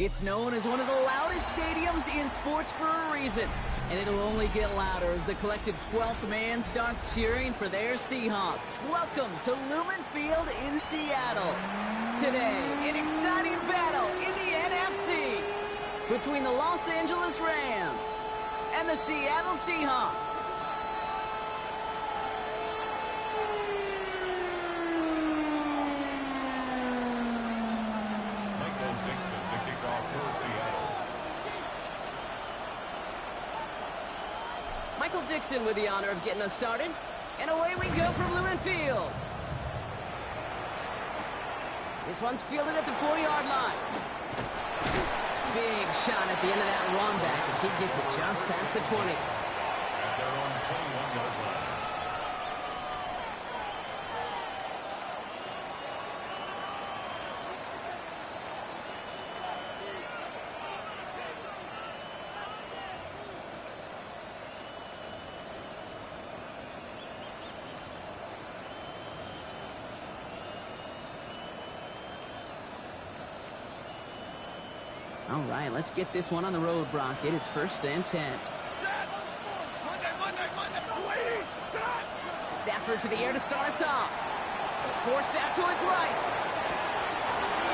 It's known as one of the loudest stadiums in sports for a reason, and it'll only get louder as the collective 12th man starts cheering for their Seahawks. Welcome to Lumen Field in Seattle. Today, an exciting battle in the NFC between the Los Angeles Rams and the Seattle Seahawks. Michael Dixon with the honor of getting us started. And away we go from Lumen Field. This one's fielded at the 4-yard line. Big shot at the end of that run back as he gets it just past the 20. At their own 21-yard line. All right, let's get this one on the road, Brock. It is 1st and 10. Stafford to the air to start us off. Forced out to his right.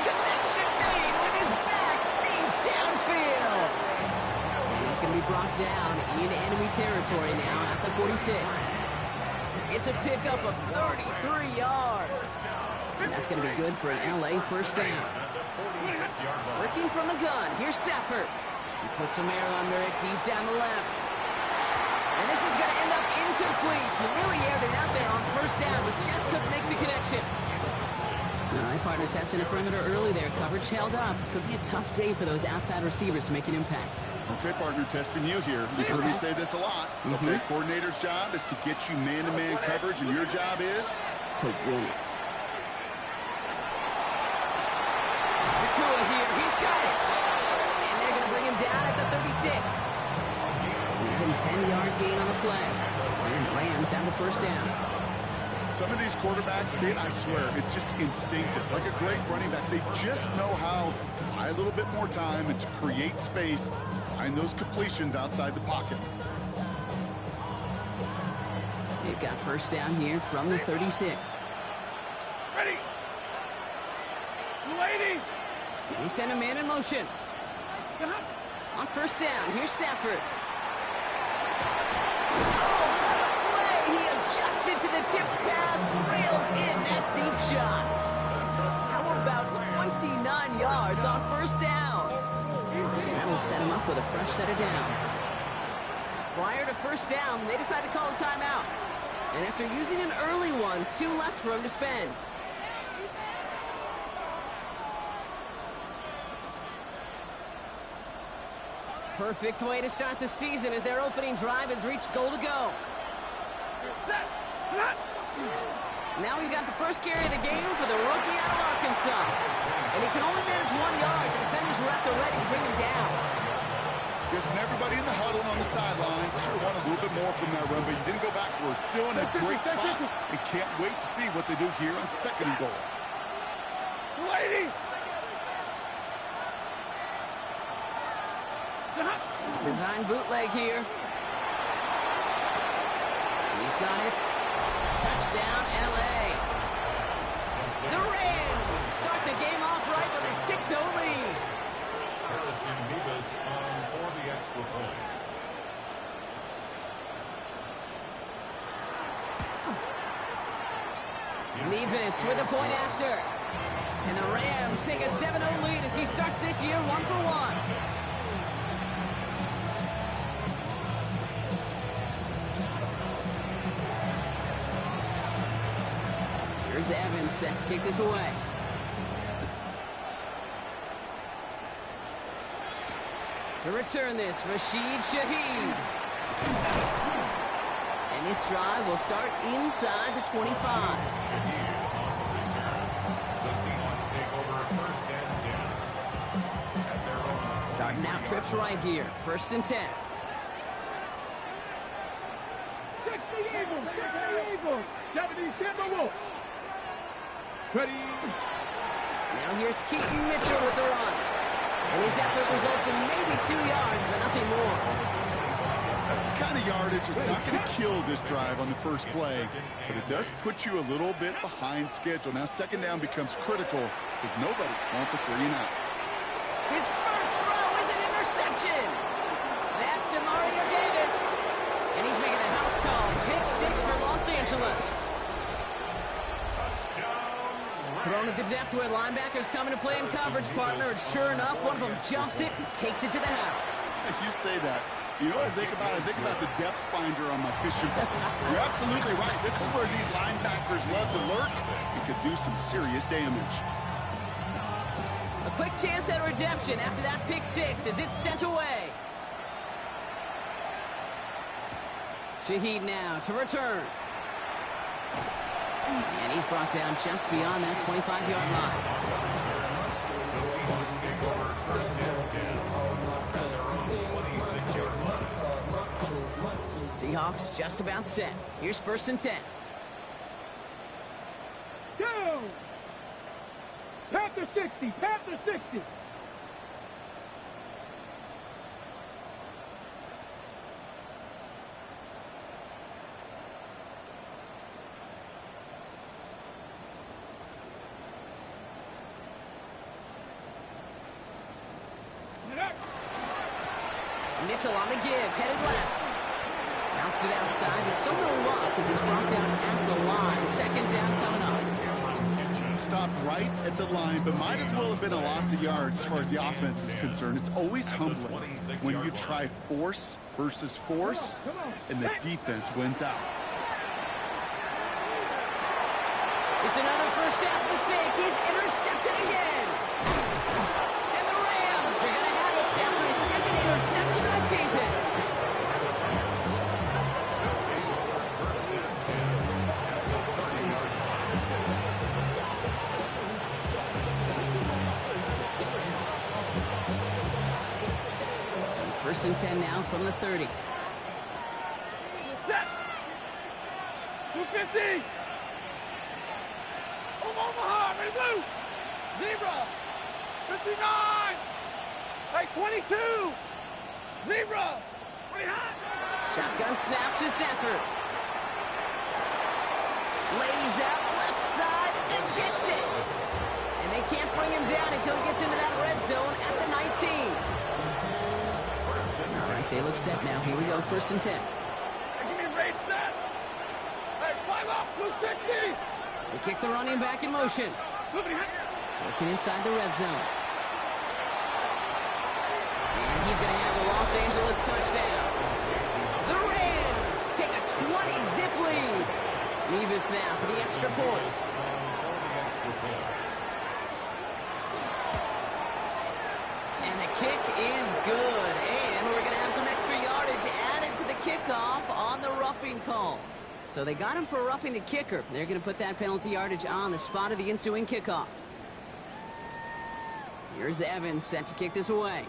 Connection made with his back deep downfield. And he's going to be brought down in enemy territory now at the 46. It's a pickup of 33 yards. And that's going to be good for an LA first down. Working from the gun. Here's Stafford. He puts some air under it deep down the left. And this is going to end up incomplete. He really aired it out there on first down, but just couldn't make the connection. All right, partner testing the perimeter early there. Coverage held up. Could be a tough day for those outside receivers to make an impact. Okay, partner, testing you here. You've heard me say this a lot. Okay, coordinator's job is to get you man-to-man coverage, and your job is to win it. Here, he's got it. And they're going to bring him down at the 36. Even 10-yard gain on the play. And the Rams have the first down. Some of these quarterbacks, Kate, I swear, it's just instinctive. Like a great running back, they just know how to buy a little bit more time and to create space to find those completions outside the pocket. They've got first down here from the 36. Ready. Lady. He sent a man in motion. On first down, here's Stafford. Oh, what a play! He adjusted to the tip pass, rails in that deep shot. How about 29 yards on first down? That will set him up with a fresh set of downs. Prior to first down, they decide to call a timeout. And after using an early one, 2 left for him to spend. Perfect way to start the season as their opening drive has reached goal to go. Now we've got the first carry of the game for the rookie out of Arkansas. And he can only manage 1 yard. The defenders were at the ready to bring him down. Guessing everybody in the huddle on the sidelines sure want a little bit more from that run, but you didn't go backwards. Still in a great spot. And can't wait to see what they do here on 2nd and goal. Lady. Design bootleg here. He's got it. Touchdown, LA. The Rams start the game off right with a 6-0 lead. Harrison Mevis on for the extra point. Mevis with a point after. And the Rams take a 7-0 lead as he starts this year 1-for-1. Here's Evans set to kick this away. To return this, Rashid Shaheed. And this drive will start inside the 25. Shaheed on the return. The Seahawks take over 1st and 10. At their own Starting out trips right here. 1st and 10. Now here's Keaton Mitchell with the run. And his effort results in maybe 2 yards, but nothing more. That's the kind of yardage. It's not going to kill this drive on the first play, but it does put you a little bit behind schedule. Now second down becomes critical because nobody wants a 3-and-out. His first throw is an interception. That's DeMario Davis. And he's making a house call. Pick 6 for Los Angeles. Thrown at the depth where linebackers coming to play in coverage, partner. And sure enough, one of them jumps it and takes it to the house. If you say that, you know what I think about? I think about the depth finder on my fishing pole. You're absolutely right. This is where these linebackers love to lurk and could do some serious damage. A quick chance at redemption after that pick 6 as it's sent away. Shaheed now to return. And he's brought down just beyond that 25-yard line. The Seahawks take over first and 10 at their own 26-yard line. Seahawks just about set. Here's first and 10. Go! Panther 60, Panther 60. Mitchell on the give, headed left. Bounced it outside, but still no luck as he's brought down at the line. Second down coming up. Stopped right at the line, but might as well have been a loss of yards as far as the offense is concerned. It's always humbling when you try force versus force, and the defense wins out. It's another first half mistake. He's intercepted again. And the Rams are going to have it after his second interception of the season. So first and 10 now from the 30. Set. 250. Omaha, ready blue. Zebra. 59. Hey, 22. Zebra. Way high. Shotgun snap to Sanford. Lays out left side and gets it. And they can't bring him down until he gets into that red zone at the 19. All right, they look set now. Here we go, first and 10. Hey, give me raid set. Hey, 5 up, blue 60. They kick the running back in motion. Working inside the red zone. And he's going to have a Los Angeles touchdown. The Rams take a 20-zip lead. Nevis now for the extra point. And the kick is good. And we're going to have some extra yardage added to the kickoff on the roughing call. So they got him for roughing the kicker. They're going to put that penalty yardage on the spot of the ensuing kickoff. Here's Evans set to kick this away.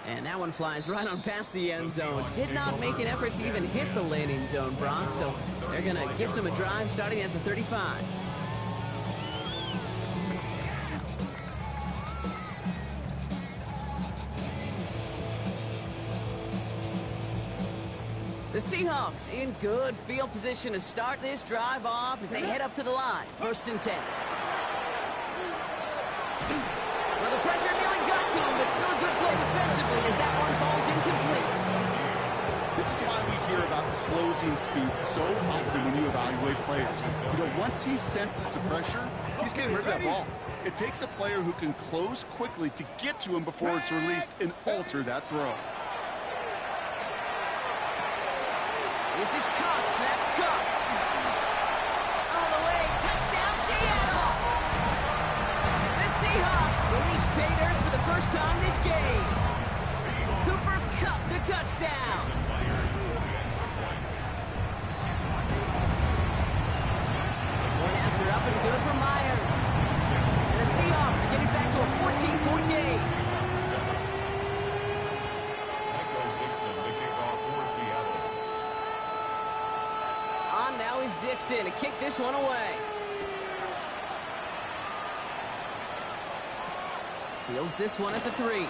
And that one flies right on past the end zone. Did not make an effort to even hit the landing zone, Brock. So they're going to gift him a drive starting at the 35. The Seahawks in good field position to start this drive off as they head up to the line. First and 10. Well, the pressure nearly got to him, but still a good play defensively as that one falls incomplete. This is why we hear about closing speed so often when you evaluate players. You know, once he senses the pressure, he's getting rid of that ball. It takes a player who can close quickly to get to him before it's released and alter that throw. This is Cox. That's Cook. All the way. Touchdown, Seattle. The Seahawks reach pay dirt for the first time this game. Cooper Kupp, the touchdown. One after up and good for Myers. And the Seahawks getting back to a 14-point game. Now is Dixon to kick this one away. Fields this one at the 3. A big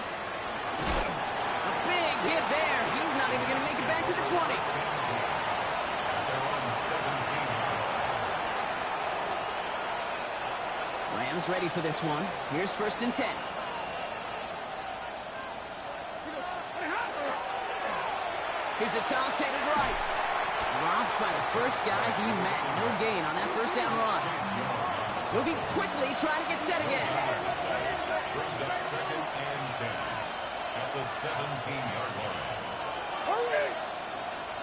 hit there. He's not even going to make it back to the 20. Rams ready for this one. Here's 1st and 10. Here's a toss headed right. Dropped by the first guy he met. No gain on that 1st down run. Moving quickly, trying to get set again. Brings up 2nd and 10 at the 17-yard line. Hurry!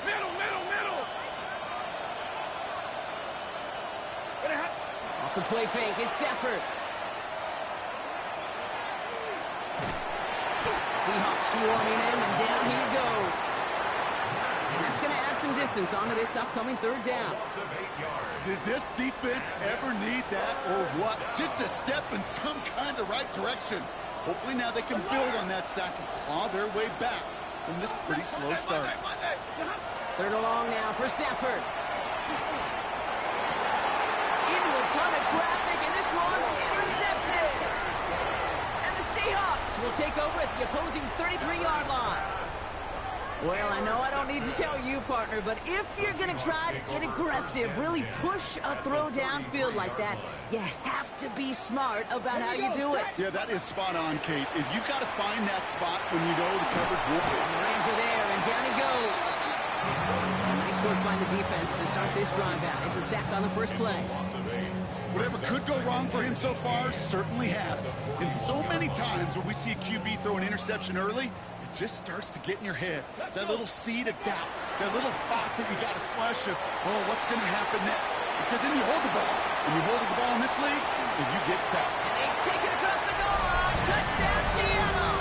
Middle, middle, middle! Off the play fake, it's Stafford. Seahawks swarming him, and down he goes. And that's going to add some distance onto this upcoming 3rd down. Did this defense ever need that or what? Just a step in some kind of right direction. Hopefully now they can build on that sack and claw their way back from this pretty slow start. 3rd and long now for Stafford. Into a ton of traffic, and this one's intercepted. And the Seahawks will take over at the opposing 33-yard line. Well, I know I don't need to tell you, partner, but if you're going to try to get aggressive, really push a throw downfield like that, you have to be smart about how you do it. Yeah, that is spot on, Kate. If you've got to find that spot when you know the coverage will be. And the Rams are there, and down he goes. Nice work by the defense to start this drive out. It's a sack on the 1st play. Whatever could go wrong for him so far certainly has. And so many times when we see a QB throw an interception early, it just starts to get in your head. That little seed of doubt, that little thought that you got to flush of, oh, what's going to happen next? Because then you hold the ball. When you hold the ball in this league, then you get sacked. They take it across the goal line. Touchdown, Seattle.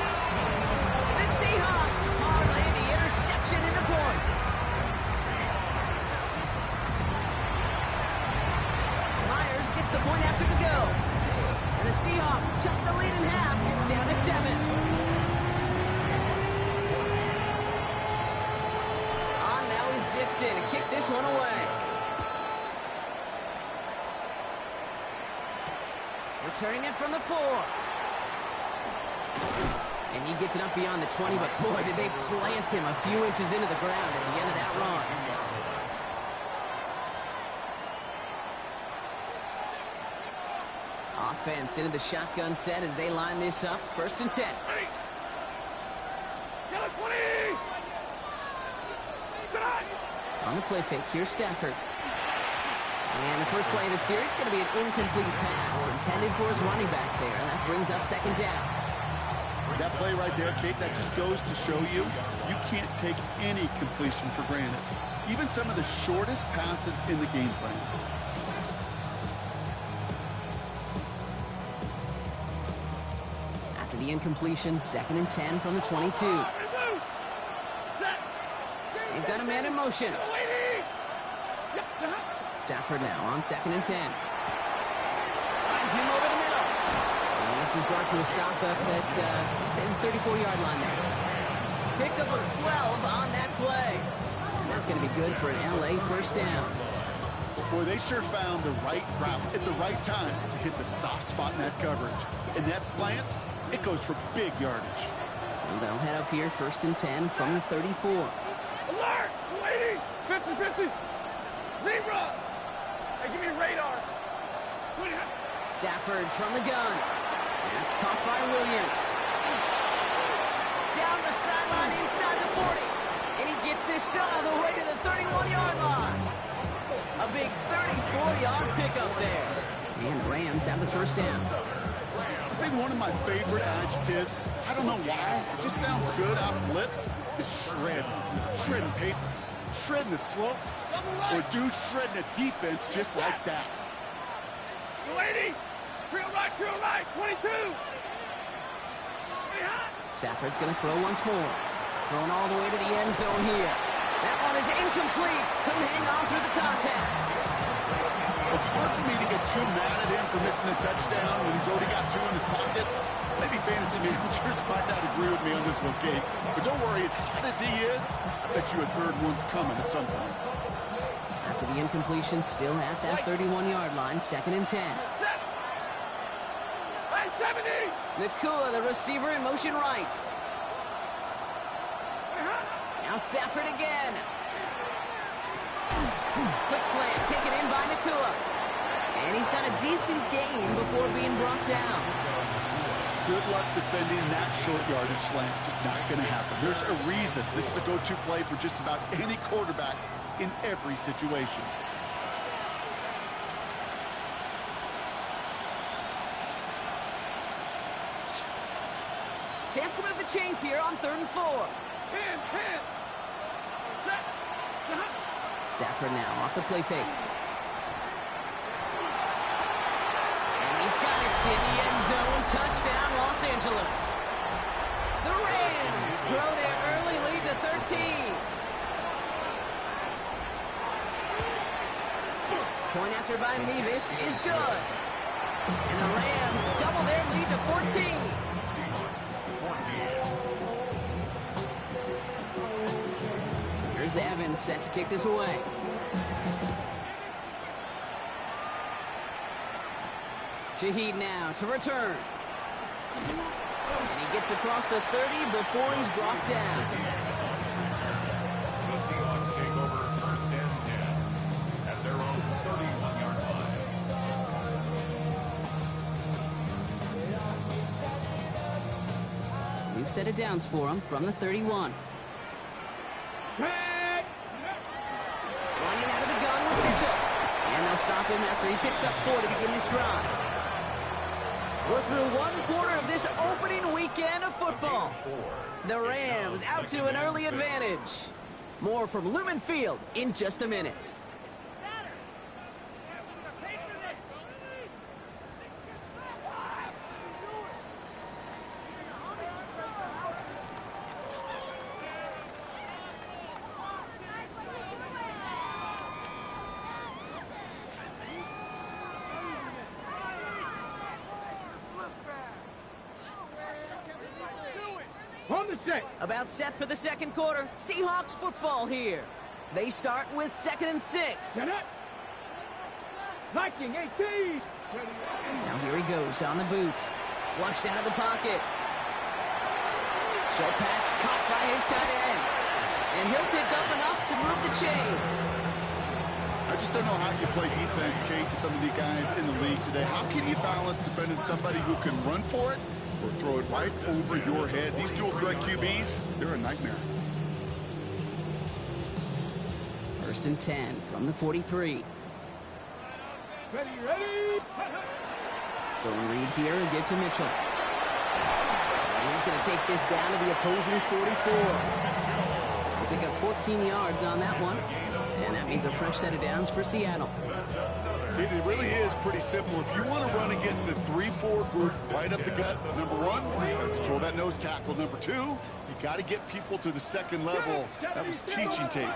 The Seahawks parlay the interception into points. Myers gets the point after the go. And the Seahawks chop the lead in half. It's down to 7. Dixon to kick this one away. Returning it from the 4. And he gets it up beyond the 20, but boy, did they plant him a few inches into the ground at the end of that run. Offense into the shotgun set as they line this up. 1st and 10. On the play fake, here's Stafford. And the first play of the series is going to be an incomplete pass intended for his running back there, and that brings up 2nd down. That play right there, Kate, that just goes to show you can't take any completion for granted. Even some of the shortest passes in the game plan. After the incompletion, 2nd and 10 from the 22. They've got a man in motion. Stafford now on 2nd and 10. Finds him over the middle. And this is brought to a stop up at the 34-yard line there. Pickup of 12 on that play. And that's going to be good for an LA 1st down. Boy, they sure found the right route at the right time to hit the soft spot in that coverage. And that slant, it goes for big yardage. So they'll head up here, 1st and 10 from the 34. Alert! Waiting! 50-50! Zebra! Hey, give me radar! Stafford from the gun. That's caught by Williams. Down the sideline inside the 40. And he gets this all the way to the 31-yard line. A big 34-yard pickup there. And the Rams have the 1st down. I think one of my favorite adjectives, I don't know why, it just sounds good off the lips, is shred. Shredding paper, shredding the slopes, or dude shredding a defense just like that. 280! Trail right, 22! Stafford's going to throw once more. Throwing all the way to the end zone here. That one is incomplete. Couldn't hang on through the contact. It's hard for me to get too mad at him for missing a touchdown when he's already got 2 in his pocket. Maybe fantasy managers might not agree with me on this one, Kate. But don't worry, as hot as he is, I bet you a 3rd one's coming at some point. After the incompletion, still at that 31-yard line, 2nd and 10. Hey, 70! Nakua, the receiver, in motion right. Now Stafford again. Quick slant, taken in by Nakua. And he's got a decent gain before being brought down. Good luck defending that short yardage slant. Just not going to happen. There's a reason this is a go-to play for just about any quarterback in every situation. Chance to move the chains here on 3rd and 4. 10. Set. Stafford now off the play fake. And he's got it in the end zone. Touchdown, Los Angeles. The Rams throw their early lead to 13. Point after by Mevis is good. And the Rams double their lead to 14. Here's Evans set to kick this away. Shaheed now to return. And he gets across the 30 before he's brought down. The Seahawks take over 1st and 10 at their own 31-yard line. New set of downs for him from the 31. Running out of the gun with Mitchell. And they'll stop him after he picks up 4 to begin this drive. We're through 1 quarter of this opening weekend of football. The Rams out to an early advantage. More from Lumen Field in just a minute. About set for the 2nd quarter. Seahawks football here. They start with 2nd and 6. Viking 18. Now here he goes on the boot. Flushed out of the pocket. Short pass caught by his tight end. And he'll pick up enough to move the chains. I just don't know how you play defense, Kate, and some of the guys in the league today. How can you balance defending somebody who can run for it or throw it right over your head? These dual threat QBs, they're a nightmare. 1st and 10 from the 43. Ready. So read here and give to Mitchell. And he's going to take this down to the opposing 44. He'll pick up 14 yards on that one. And that means a fresh set of downs for Seattle. It really is pretty simple. If you want to run against a 3-4 group right up the gut, number 1, you got to control that nose tackle. Number 2, you got to get people to the 2nd level. That was teaching tape.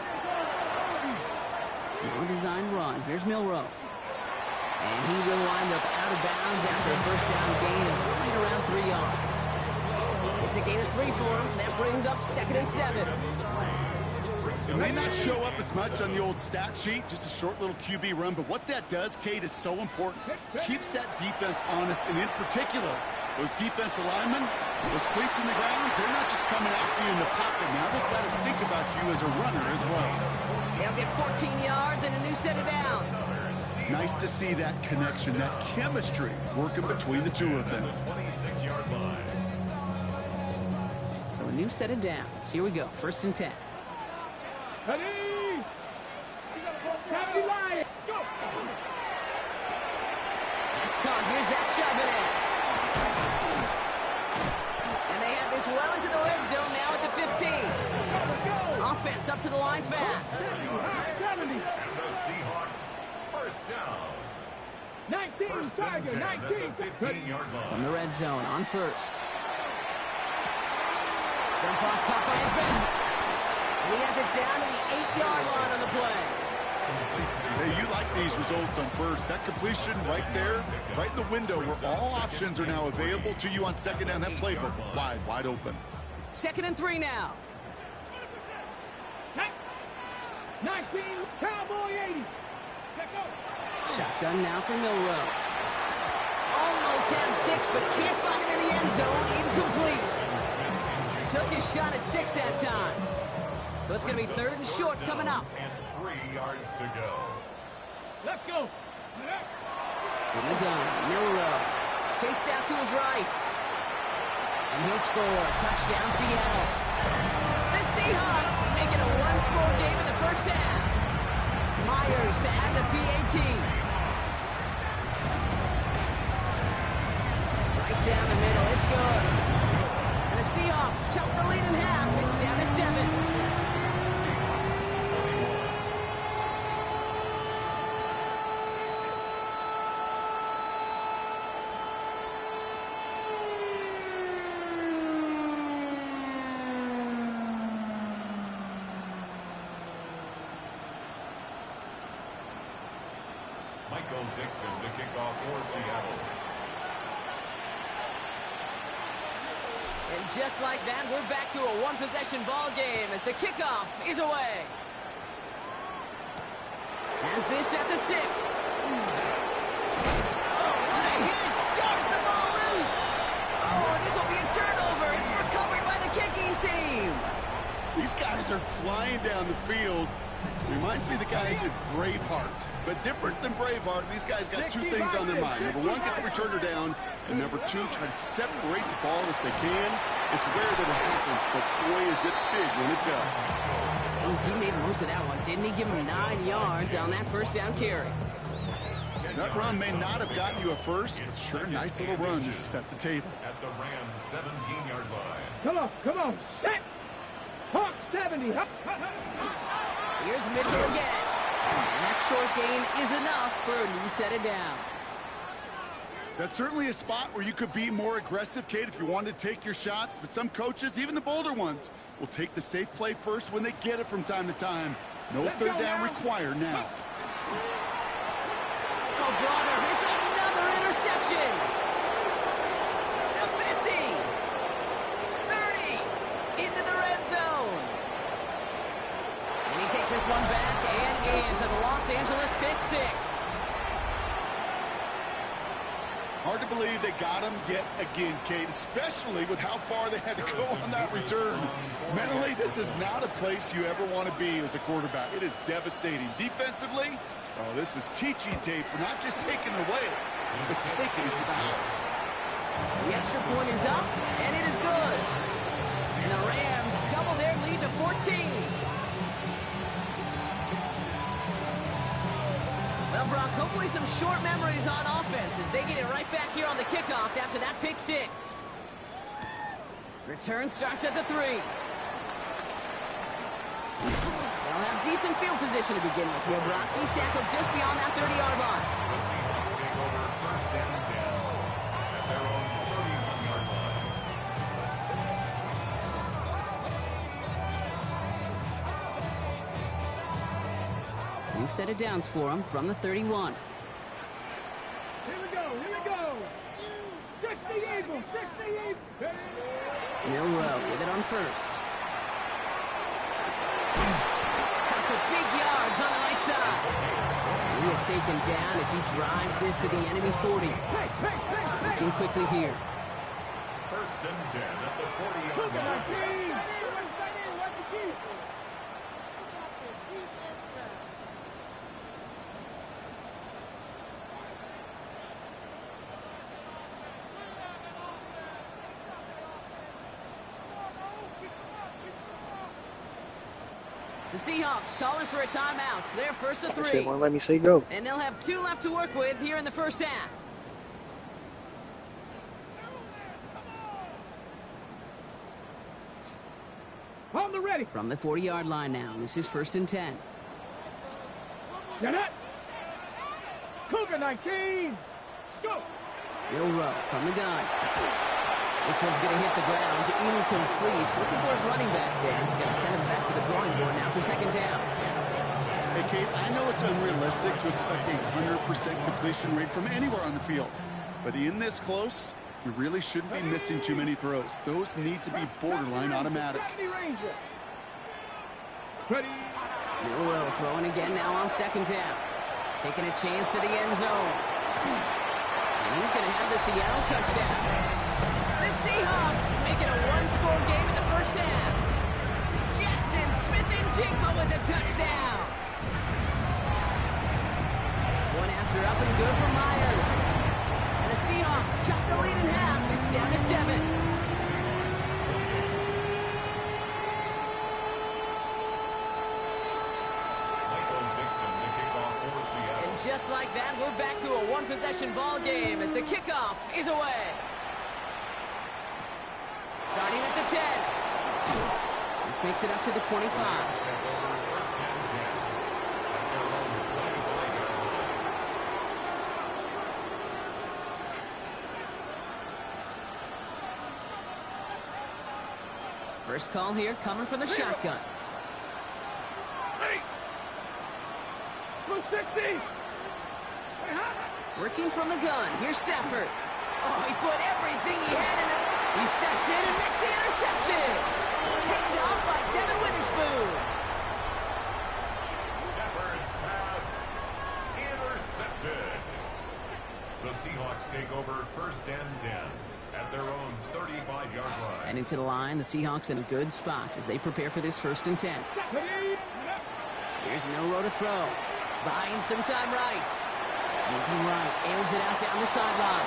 No design run. Here's Milrow. And he will wind up out of bounds after a 1st down gain of right around 3 yards. It's a gain of 3 for him. That brings up 2nd and 7. It may not show up as much on the old stat sheet, just a short little QB run, but what that does, Kate, is so important. Keeps that defense honest, and in particular, those defensive linemen, those cleats in the ground, they're not just coming after you in the pocket. Now they've got to think about you as a runner as well. They'll get 14 yards and a new set of downs. Nice to see that connection, that chemistry working between the two of them. 26-yard line. So a new set of downs. Here we go. 1st and 10. Ready. Happy Lion. Go. It's caught. Here's that shoving it. And they have this well into the red zone now at the 15. Offense up to the line fast. 70. And the Seahawks, 1st down. 19, 1st and Tiger, 10 at 19. the 15-yard line. From the red zone on 1st. Dump off caught by his Ben. And he has it down to the 8-yard line on the play. Hey, you like these results on 1st. That completion right there, right in the window where all options are now available to you on 2nd down. That playbook wide open. 2nd and 3 now. 19, Cowboy 80. Shotgun now for Milrow. Almost Just had 6, but can't find him in the end zone. Incomplete. Took his shot at 6 that time. So it's going to be 3rd and short coming up. And 3 yards to go. Let's go. From the gun, Milrow. Chased out to his right. And he'll score. Touchdown, Seattle. The Seahawks make it a 1-score game in the first half. Myers to add the PAT. Right down the middle. It's good. And the Seahawks chop the lead in half. It's down to 7. Michael Dixon to kick off for Seattle. And just like that, we're back to a 1-possession ball game as the kickoff is away. Has this at the 6. Oh, what a hit! Jars the ball loose. Oh, and this will be a turnover. It's recovered by the kicking team. These guys are flying down the field. Reminds me of the guys in Braveheart. But different than Braveheart, these guys got 2 things on their mind. Number 1, get the returner down. And number 2, try to separate the ball if they can. It's rare that it happens, but boy, is it big when it does. Oh, he made the most of that one, didn't he? Give him 9 yards on that first down carry. That run may not have gotten you a first, but sure, nice little run to set the table. At the Rams 17-yard line. Come on. Set. Hawk 70. Here's Mitchell again. And that short gain is enough for a new set of downs. That's certainly a spot where you could be more aggressive, Kate, if you wanted to take your shots. But some coaches, even the bolder ones, will take the safe play first when they get it from time to time. No third down required now. Oh, brother, it's another interception. The 50. 30. Into the red zone. And he takes this one back and in for the Los Angeles pick 6. Hard to believe they got him yet again, Kate, especially with how far they had to go on that return. Mentally, this is not a place you ever want to be as a quarterback. It is devastating. Defensively, oh, this is teaching tape for not just taking it away, but taking it to the house. The extra point is up, and it is good. And the Rams double their lead to 14. Well, Brock, hopefully some short memories on offense as they get it right back here on the kickoff after that pick 6. Return starts at the 3. They'll have decent field position to begin with here, Brock. He's tackled just beyond that 30-yard line. The Seahawks take over 1st and 10 at their own 31-yard line. New set of downs for him from the 31. Here we go. 60 Eagles. Milrow with it on first. For big yards on the right side. And he is taken down as he drives this to the enemy 40. Looking quickly here. 1st and 10 at the 40-yard line. The Seahawks calling for a timeout. So they're 1st and 3. They won't let me say go. And they'll have 2 left to work with here in the first half. On the ready. From the 40-yard line now. This is 1st and 10. You're not. Cougar 19. Go. Milrow from the gun. This one's going to hit the ground. Incomplete. Looking for his running back there. Going to send him back to the drawing board now for 2nd down. Hey, Kate, I know it's unrealistic to expect a 100% completion rate from anywhere on the field. But in this close, you really shouldn't be missing too many throws. Those need to be borderline automatic. Milrow throwing again now on 2nd down. Taking a chance to the end zone. And he's going to have the Seattle touchdown. The Seahawks make it a one-score game in the first half. Jackson Smith-Njigba with a touchdown. One after up and good for Myers. And the Seahawks chop the lead in half. It's down to 7. Just like that, we're back to a one-possession ball game as the kickoff is away. Starting at the 10. This makes it up to the 25. First call here coming from the shotgun. Hey! Blue 60! Working from the gun. Here's Stafford. Oh, he put everything he had in it. He steps in and makes the interception. Picked off by Devin Witherspoon. Stafford's pass intercepted. The Seahawks take over first and 10 at their own 35-yard line. And into the line, the Seahawks in a good spot as they prepare for this first and 10. Here's Milroe to throw. Buying some time right. Moving right, airs it out down the sideline.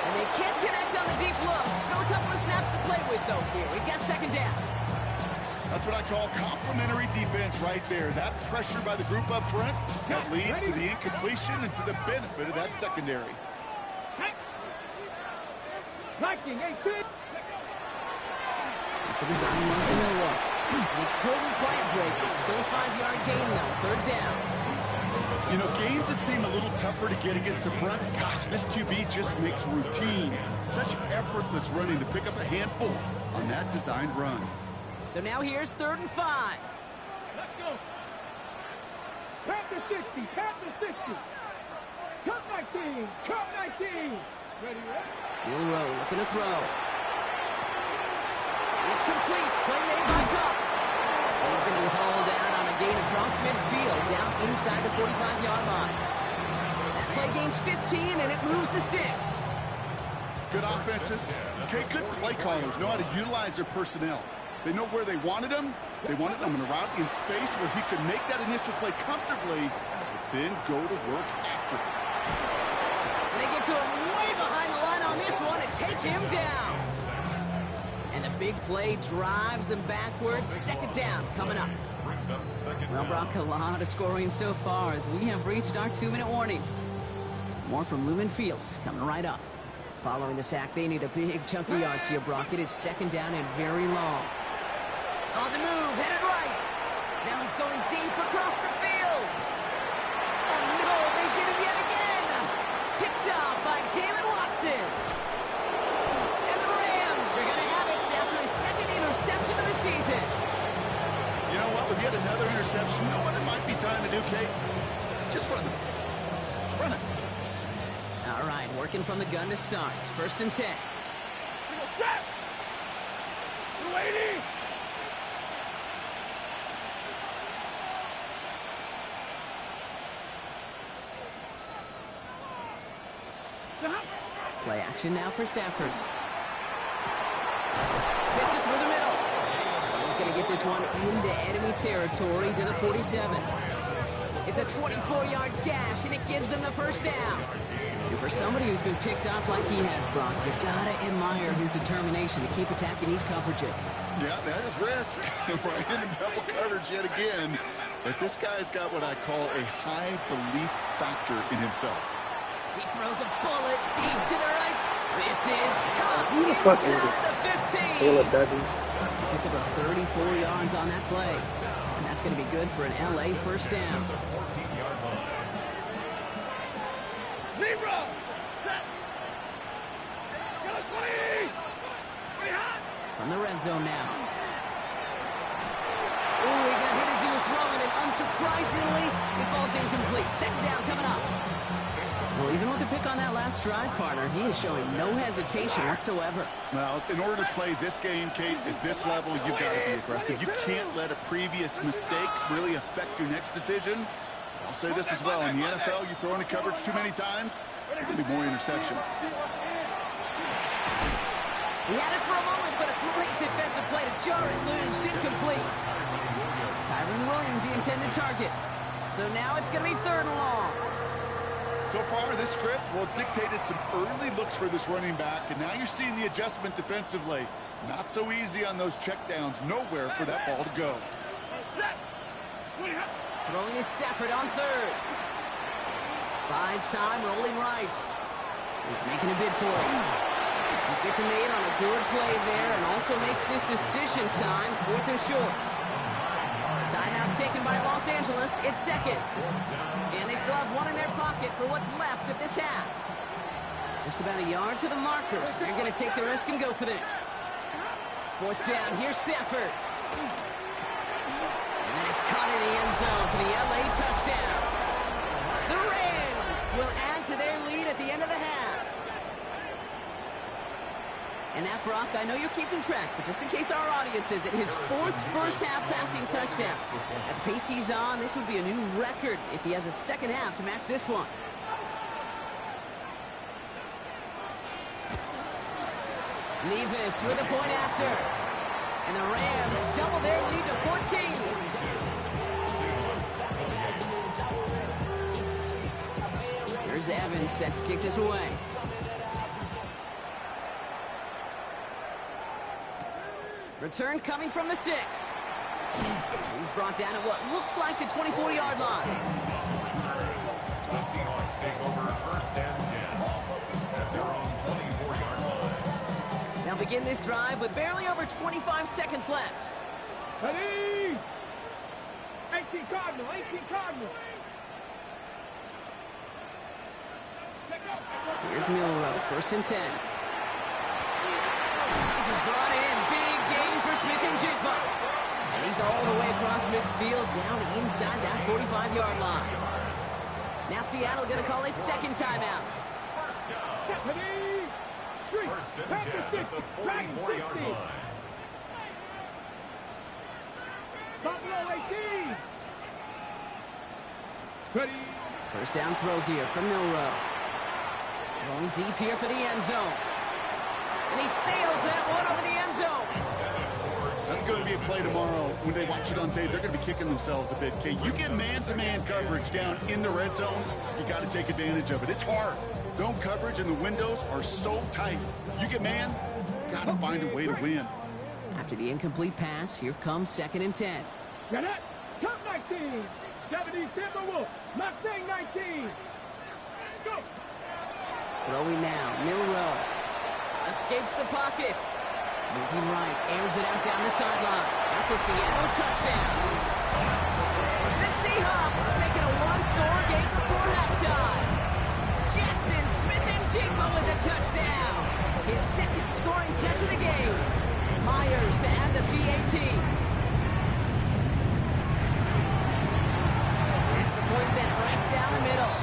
And they can't connect on the deep look. Still a couple of snaps to play with, though, here. We've got second down. That's what I call complimentary defense right there. That pressure by the group up front, that leads to the incompletion and to the benefit of that secondary. It's a design run to Milroe. He couldn't quite break it. Still a 5-yard gain, though. Third down. You know, gains that seem a little tougher to get against the front. Gosh, this QB just makes routine. Such effortless running to pick up a handful on that designed run. So now here's 3rd and 5. Let's go. Tap the 60. Tap the 60. Cut 19. Cut 19. Ready, ready? Milroe looking to throw. It's complete. Play made by Cup. He's going to be hauled out on a gain across midfield, down inside the 45-yard line. That play gains 15, and it moves the sticks. Good offenses. Okay, good play callers know how to utilize their personnel. They know where they wanted them. They wanted them in a route in space where he could make that initial play comfortably, but then go to work after. And they get to him way behind the line on this one and take him down. And the big play drives them backwards. Second down coming up. Well, Brock, a lot of scoring so far as we have reached our 2-minute warning. More from Lumen Fields coming right up. Following the sack, they need a big chunk of yards here, Brock. It is second down and very long. On the move, headed right. Now he's going deep across the field. Oh, no, they get him yet again. Picked off by Jalen Watson. And the Rams are going to have it after his second interception of the season. You know what? With yet another interception, you know what it might be time to do, Kate? Just run it. Run it. All right, working from the gun to start. First and 10. Set. 280. Play action now for Stafford. Fits it through the middle. He's going to get this one into enemy territory to the 47. It's a 24-yard gash, and it gives them the first down. And for somebody who's been picked off like he has, Brock, you got to admire his determination to keep attacking these coverages. Yeah, that is risk. Right into double coverage yet again. But this guy's got what I call a high belief factor in himself. He throws a bullet deep to the right. This is caught Who the fuck is inside this? the 15. Caleb Douglas. Picked up 34 yards on that play. And that's going to be good for an LA first down. Libra. Set. Got a 20. 20 hot. From the red zone now. Ooh, he got hit as he was throwing, and unsurprisingly, it falls incomplete. Second down coming up. Well, even with the pick on that last drive, partner, he is showing no hesitation whatsoever. Well, in order to play this game, Kate, at this level, you've got to be aggressive. You can't let a previous mistake really affect your next decision. I'll say this as well. In the NFL, you throw into coverage too many times, there's going to be more interceptions. He had it for a moment, but a great defensive play to jar it loose, incomplete. Kyron Williams, the intended target. So now it's going to be 3rd and long. So far, this script, well, it's dictated some early looks for this running back, and now you're seeing the adjustment defensively. Not so easy on those checkdowns. Nowhere for that ball to go. Throwing is Stafford on 3rd. Buys time, rolling right. He's making a bid for it. He gets it made on a good play there and also makes this decision time 4th and short. Timeout taken by Los Angeles. It's 2nd. And they still have 1 in their pocket for what's left of this half. Just about a yard to the markers. They're going to take the risk and go for this. 4th down. Here's Stafford. And then it's caught in the end zone for the LA touchdown. The Rams will add to their lead at the end of the half. And that, Brock, I know you're keeping track, but just in case our audience isn't, his 4th first-half passing touchdown. At the pace he's on, this would be a new record if he has a second half to match this one. Nevis with a point after. And the Rams double their lead to 14. Here's Evans set to kick this away. Return coming from the 6. He's brought down at what looks like the 24-yard line. The Seahawks take over 1st and 10 at their own 24-yard line. They'll begin this drive with barely over 25 seconds left. Ready? 18 Cardinal, 18 Cardinal. Here's Milrow, 1st and 10. This is brought in. Big gain for Smith-Njigba. And he's all the way across midfield down inside that 45-yard line. Now Seattle going to call it 2nd timeout. Ready? 3. 1st and 10 at the 44-yard line. Buffalo 18. Ready? 1st down throw here from Milrow. Going deep here for the end zone. And he sails that one over the end zone. That's going to be a play tomorrow. When they watch it on tape, they're going to be kicking themselves a bit. Okay, you get man-to-man coverage down in the red zone, you got to take advantage of it. It's hard. Zone coverage and the windows are so tight. You get man, got to find a way to win. After the incomplete pass, here comes 2nd and 10. Got it. Top 19. 70 Timberwolves. Mustang 19. Go. Throwing now, Milrow. Escapes the pocket. Moving right, airs it out down the sideline. That's a Seattle touchdown. The Seahawks make it a 1-score game before halftime. Jackson Smith-Njigba with a touchdown. His 2nd scoring catch of the game. Myers to add the PAT. Extra point sent right down the middle.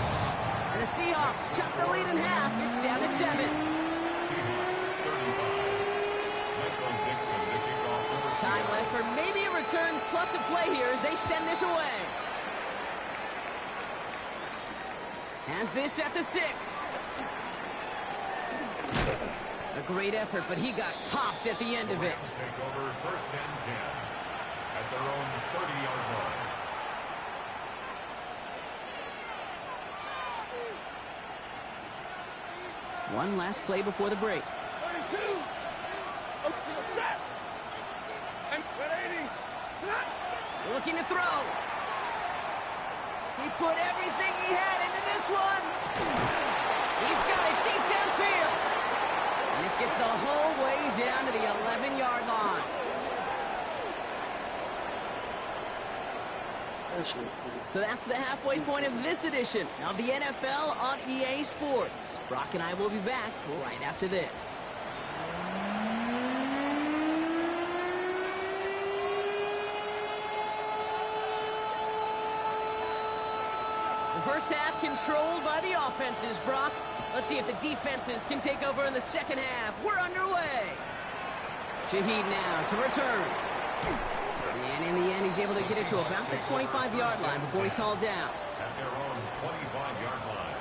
And the Seahawks cut the lead in half. It's down to 7. Time left for maybe a return plus a play here as they send this away. Has this at the 6. A great effort, but he got popped at the end of it. Take over 1st and 10 at their own 30-yard line. One last play before the break. 32. Looking to throw. He put everything he had into this one. He's got it deep downfield. And this gets the whole way down to the 11-yard line. So that's the halfway point of this edition of the NFL on EA Sports. Brock and I will be back right after this. First half controlled by the offenses, Brock. Let's see if the defenses can take over in the second half. We're underway. Shaheed now to return. And in the end, he's able to get it to about the 25-yard line before he's hauled down. At their own 25-yard line.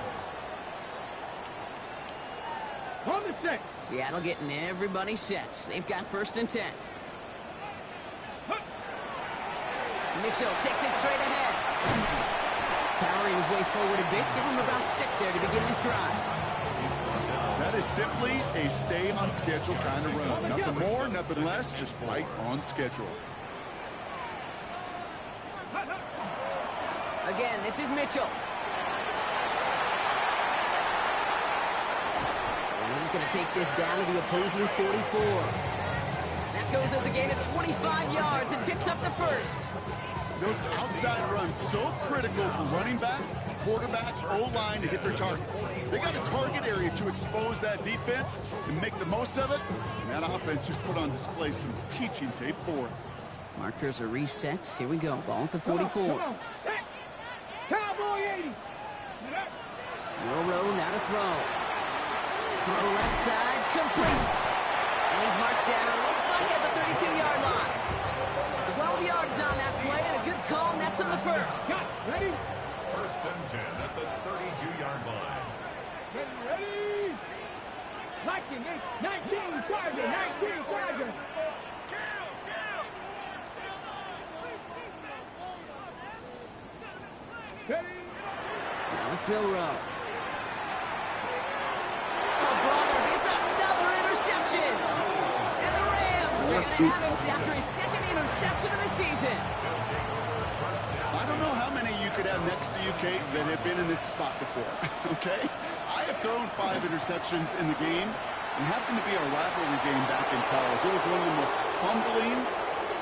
On the set. Seattle getting everybody set. They've got 1st and 10. Mitchell takes it straight ahead. Powering his way forward a bit. Give him about 6 there to begin this drive. That is simply a stay on schedule kind of run. Nothing more, nothing less, just right on schedule. Again, this is Mitchell. And he's going to take this down to the opposing 44. That goes as a gain of 25 yards and picks up the 1st. Those outside runs so critical for running back, quarterback, O-line to hit their targets. They got a target area to expose that defense and make the most of it. And that offense just put on display some teaching tape for it. Markers are reset. Here we go. Ball at the 44. Come on. Hey. Cowboy 80. No row, now to throw. Throw left side, complete. And he's marked down. Looks like at the 32-yard line. 12 yards on that play, and a good call nets him the 1st. Cut. Ready? 1st and 10 at the 32-yard line. Getting ready. Liking it. 19 Charger. 19 Charger. Ready. Now it's Milrow. Oh, brother, it's another interception. And the Rams are going to have him after his 2nd interception of the season. I don't know how many you could have next to you, Kate, that have been in this spot before, okay? I have thrown 5 interceptions in the game. It happened to be our rivalry game back in college. It was one of the most humbling,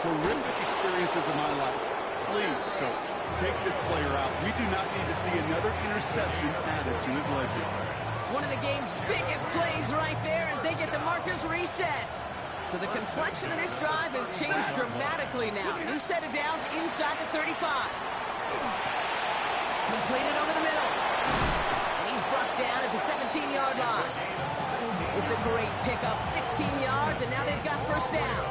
horrific experiences of my life. Please, Coach, take this player out. We do not need to see another interception added to his ledger. One of the game's biggest plays right there as they get the markers reset. So the complexion of this drive has changed dramatically now. New set of downs inside the 35. Completed over the middle. And he's brought down at the 17-yard line. It's a great pickup, 16 yards, and now they've got 1st down.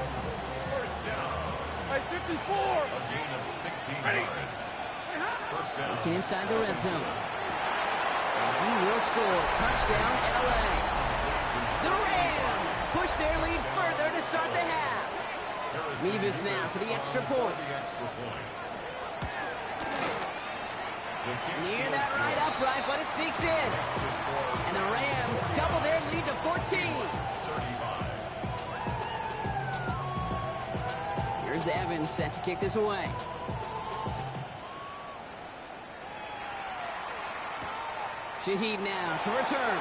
Hey, 54. A gain of 16 yards. 1st down. Looking inside the red zone. And he will score. Touchdown, LA. The Rams push their lead further to start the half. Mevis now for the extra point. Near that right upright, but it sneaks in. And the Rams double their lead to 14. Here's Evans set to kick this away. Shaheed now to return.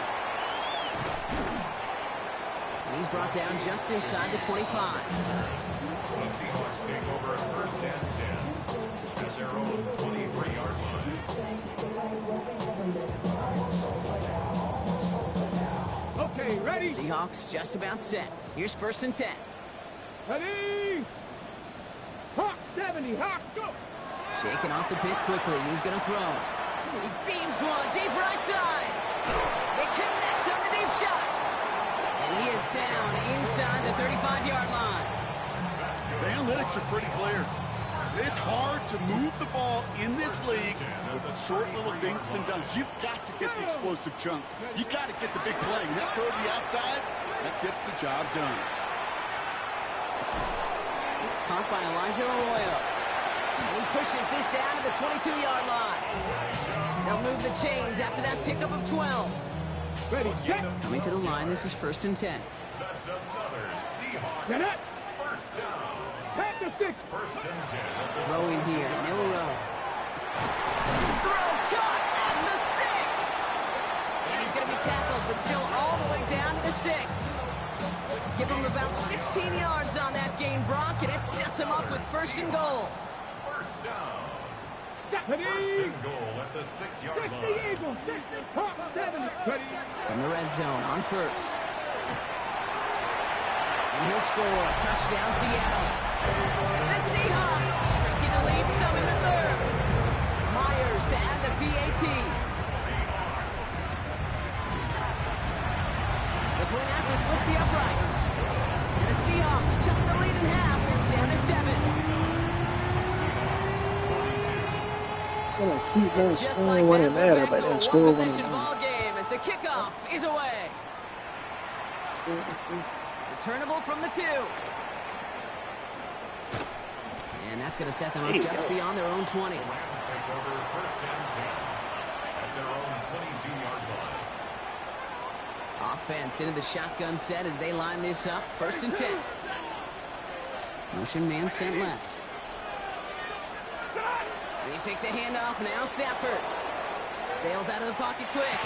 And he's brought down just inside the 25. The Seahawks take over at 1st and 10 at their own 23-yard line. Okay, ready? Seahawks just about set. Here's 1st and 10. Ready? Hawk 70. Hawk, go. Shaking off the pit quickly. He's going to throw. He beams one deep right side. They connect on the deep shot. And he is down inside the 35-yard line. The analytics are pretty clear. It's hard to move the ball in this league with short little dinks and dunks. You've got to get the explosive chunk. You've got to get the big play. And that throw to the outside, that gets the job done. It's caught by Elijah Arroyo. And he pushes this down to the 22-yard line. They'll move the chains after that pickup of 12. Ready, set. Coming to the line, this is 1st and 10. That's another Seahawks. Get it. 1st down. Back to 6. 1st and 10. Throw in here, Milrow. Throw caught at the 6. And he's going to be tackled, but still all the way down to the 6. Give him about 16 yards on that gain, Brock, and it sets him up with 1st and goal. 1st down. Ready? 1st and goal at the 6-yard 60 line. Eagles. 60. Hawk 70. Ready? In the red zone on 1st. And he'll score. Touchdown, Seattle. The Seahawks shrinking the lead some in the 3rd. Myers to add the PAT. The point after splits the uprights. And the Seahawks chop the lead in half. It's down to 7. feel like keep on Just scoring like when that, it we're matters, back but to a then score when it one-possession matters. ball game as the kickoff is away. Returnable from the 2. And that's going to set them up just beyond their own 20. The Rams take over first and 10 at their own 22-yard line. Offense into the shotgun set as they line this up. First and 10. Motion man sent left. They fake the handoff. Now Stafford. Bails out of the pocket quick.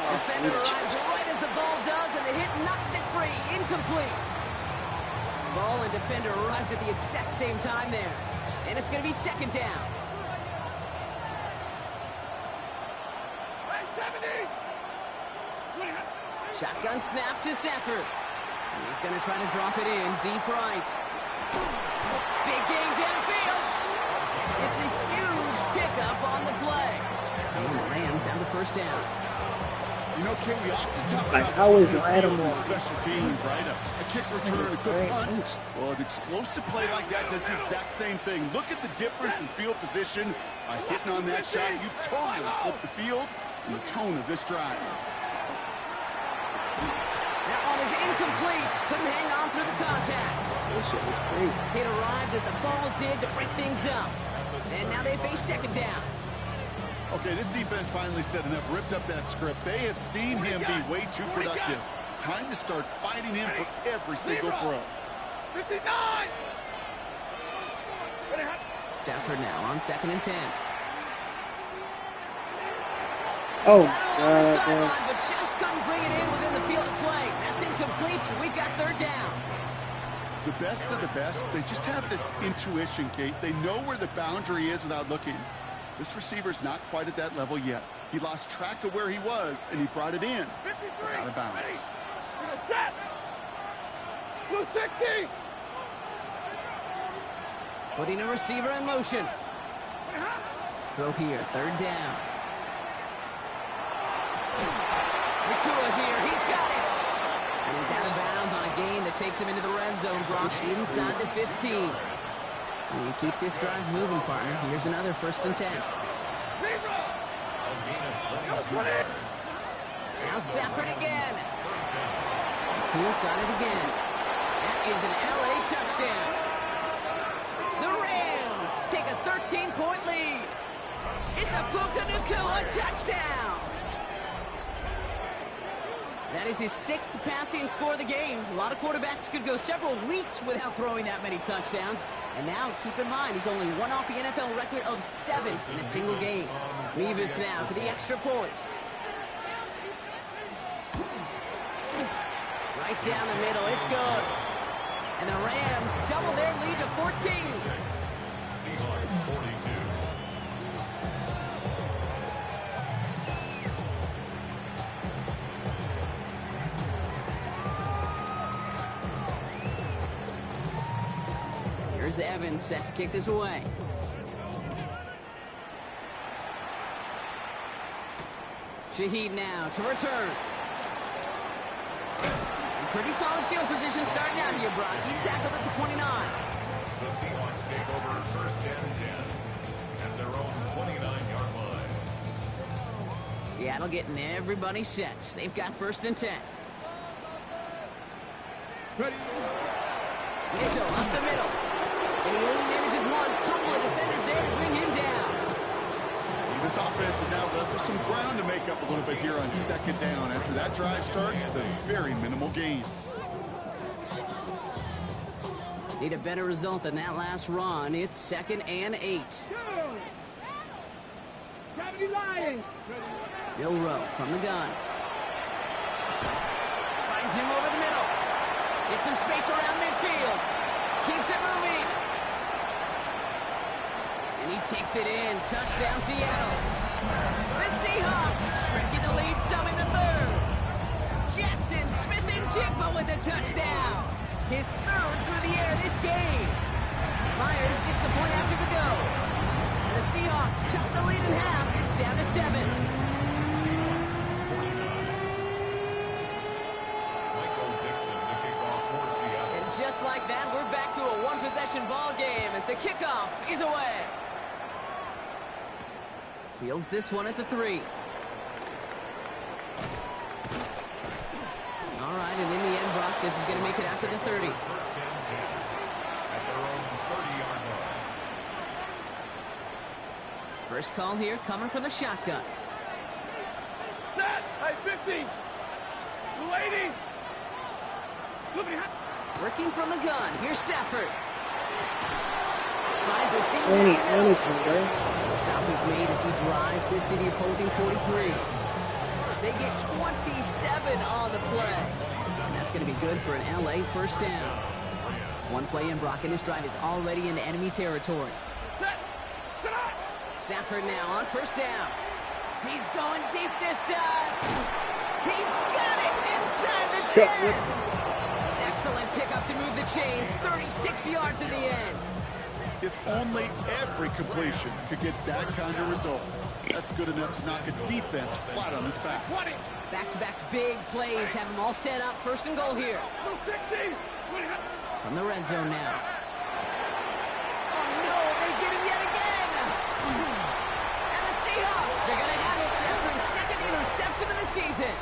Defender arrives right as the ball does, and the hit knocks it free. Incomplete. Ball and defender arrived at the exact same time there. And it's going to be second down. Shotgun snap to Stafford. He's going to try to drop it in deep right. Big gain downfield. It's a huge pickup on the play. And the Rams have the first down. You know, Ken, we often talk Like, about how is the the animal? field and special teams, right? A kick return, a good punt. Well, an explosive play like that does the exact same thing. Look at the difference in field position. By hitting on that shot, you've totally flipped the field and the tone of this drive. That one is incomplete. Couldn't hang on through the contact. This shit was crazy. It arrived as the ball did to break things up. And now they face second down. Okay, this defense finally said enough, ripped up that script. They have seen him be way too productive. Time to start fighting him for every single throw. 59! Stafford now on second and 10. Oh, Got it along the God, sideline, man. but just couldn't bring it in within the field of play. That's incomplete, so we've got third down. The best of the best, they just have this intuition, Kate. They know where the boundary is without looking. This receiver's not quite at that level yet. He lost track of where he was, and he brought it in. Out of bounds. Blue 60! Putting a receiver in motion. Throw here, third down. Nakua here, he's got it. And he's out of bounds on a gain that takes him into the red zone, Brock, inside the 15. You keep this drive moving, partner. Here's another first and 10. Now Stafford again. Nakua's got it again. That is an LA touchdown. The Rams take a 13-point lead. It's a Puka Nakua touchdown. That is his 6th passing score of the game. A lot of quarterbacks could go several weeks without throwing that many touchdowns. And now, keep in mind, he's only one off the NFL record of 7 in a single game. Revis now for the extra point. Right down the middle, it's good. And the Rams double their lead to 14. Seahawks 42. Here's Evans set to kick this away. Shaheed now to return. Pretty solid field position starting out here, Brock. He's tackled at the 29. The Seahawks take over first and 10 at their own 29-yard line. Seattle getting everybody set. They've got first and 10. Ready? Mitchell up the middle. And he only manages one. Couple of defenders there to bring him down. This offense is now left with some ground to make up a little bit here on second down. After that drive starts with a very minimal gain. Need a better result than that last run. It's second and 8. Gravity Lions! Bill Rowe from the gun. Finds him over the middle. Gets some space around midfield. Keeps it moving. And he takes it in. Touchdown, Seattle. The Seahawks shrinking the lead some in the third. Jackson Smith and Jigba with a touchdown. His third through the air this game. Myers gets the point after to go. And the Seahawks cut the lead in half. It's down to 7. Seahawks 49. Michael Dixon to kick off for Seattle. And just like that, we're back to a one-possession ball game as the kickoff is away. Fields this one at the 3. All right, and in the end, Brock, this is going to make it out to the 30. First and 10 at their own 30-yard line. First call here coming from the shotgun. Set. Hey, 50. Lady. Working from the gun. Here's Stafford. Finds a seam. 20 Anderson, bro. The stop is made as he drives this to the opposing 43. They get 27 on the play. And that's going to be good for an LA first down. One play in, Brock, and this drive is already in enemy territory. Stafford now on first down. He's going deep this time. He's got it inside the 10. Excellent pickup to move the chains. 36 yards in the end. If only every completion could get that kind of result. That's good enough to knock a defense flat on its back. Back-to-back big plays have them all set up. First and goal here. From the red zone now. Oh, no, they get him yet again. And the Seahawks are going to have it after his second interception of the season.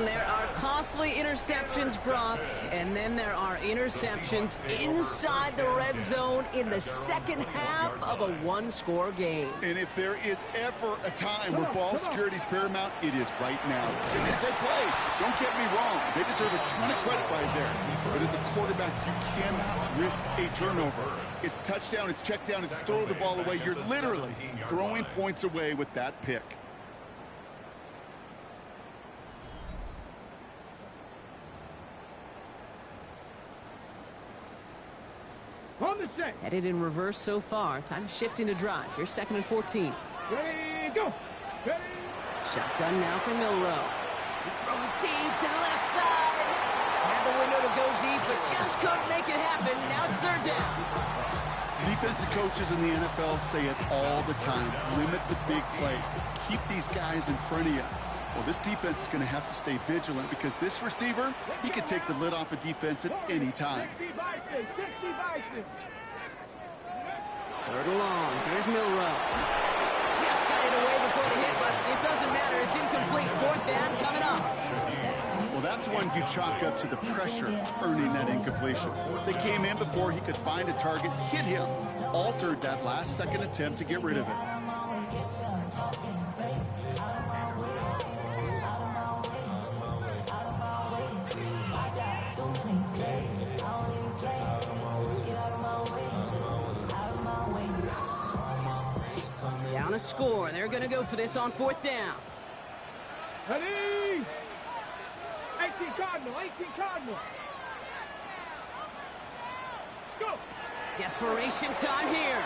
There are costly interceptions, Brock, and then there are interceptions inside the red zone in the second half of a one-score game. And if there is ever a time where ball security is paramount, it is right now. They play. Don't get me wrong. They deserve a ton of credit right there. But as a quarterback, you cannot risk a turnover. It's touchdown, it's check down, it's throw the ball away. You're literally throwing points away with that pick. On the set. Headed in reverse so far. Time to shift into drive. Here's second and 14. Ready, go. Ready. Shotgun now for Milrow. He's throwing deep to the left side. Had the window to go deep, but just couldn't make it happen. Now it's third down. Defensive coaches in the NFL say it all the time. Limit the big play. Keep these guys in front of you. Well, this defense is going to have to stay vigilant because this receiver, he can take the lid off a defense at any time. 60 Bison. Third and long. Here's Milrow. Just got it away before the hit, but it doesn't matter. It's incomplete. Fourth down coming up. Well, that's one you chalk up to the pressure earning that incompletion. They came in before he could find a target, hit him, altered that last-second attempt to get rid of it. Down a score. They're going to go for this on fourth down. Ready. 18 Cardinal. Let's go. Desperation time here.